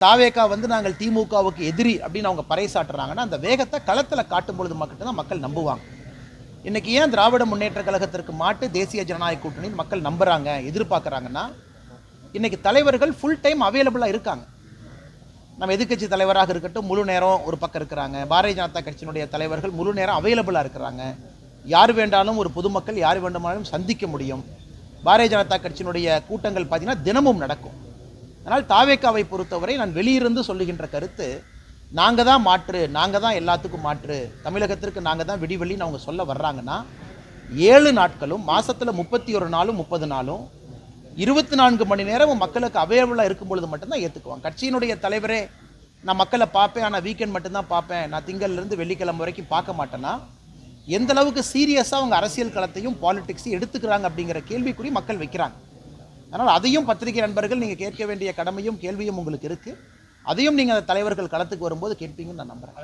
தாவேகா வந்து நாங்கள் திமுகவுக்கு எதிரி அப்படின்னு அவங்க பறைசாட்டுறாங்கன்னா அந்த வேகத்தை களத்தில் காட்டும் பொழுது மட்டும்தான் மக்கள் நம்புவாங்க. இன்னைக்கு ஏன் திராவிட முன்னேற்ற கழகத்திற்கு மாட்டு தேசிய ஜனநாயக கூட்டணி மக்கள் நம்புறாங்க, எதிர்பார்க்குறாங்கன்னா, இன்னைக்கு தலைவர்கள் ஃபுல் டைம் அவைலபிளாக இருக்காங்க. நம்ம எதிர்கட்சி தலைவராக இருக்கட்டும் முழு நேரம் ஒரு பக்கம் இருக்கிறாங்க, பாரதிய ஜனதா கட்சியினுடைய தலைவர்கள் முழு நேரம் அவைலபிளாக இருக்கிறாங்க. யார் வேண்டாலும் ஒரு பொதுமக்கள் யார் வேண்டுமானாலும் சந்திக்க முடியும். பாரதிய ஜனதா கட்சியினுடைய கூட்டங்கள் பார்த்தீங்கன்னா தினமும் நடக்கும். அதனால் தாவேக்காவை பொறுத்தவரை நான் வெளியிருந்து சொல்லுகின்ற கருத்து, நாங்கள் தான் மாற்று, நாங்கள் தான் எல்லாத்துக்கும் மாற்று, தமிழகத்திற்கு நாங்கள் தான் விடிவெளின்னு அவங்க சொல்ல வர்றாங்கன்னா 7 நாட்களும் மாதத்தில் 31 நாளும் 30 நாளும் 24 மணி நேரமும் மக்களுக்கு அவைலபிளாக இருக்கும் பொழுது மட்டும்தான் ஏற்றுக்குவாங்க. கட்சியினுடைய தலைவரே நான் மக்களை பார்ப்பேன், ஆனால் வீக்கெண்ட் மட்டும்தான் பார்ப்பேன், நான் திங்கள்லேருந்து வெள்ளிக்கிழமை வரைக்கும் பார்க்க மாட்டேன்னா எந்த அளவுக்கு சீரியஸாக அவங்க அரசியல் களத்தையும் பாலிடிக்ஸையும் எடுத்துக்கிறாங்க அப்படிங்கிற கேள்விக்குறி மக்கள் வைக்கிறாங்க. அதனால் அதையும் பத்திரிகை நண்பர்கள் நீங்கள் கேட்க வேண்டிய கடமையும் கேள்வியும் உங்களுக்கு இருக்குது. அதையும் நீங்கள் தலைவர்கள் களத்துக்கு வரும்போது கேட்பீங்கன்னு நான் நம்புகிறேன்.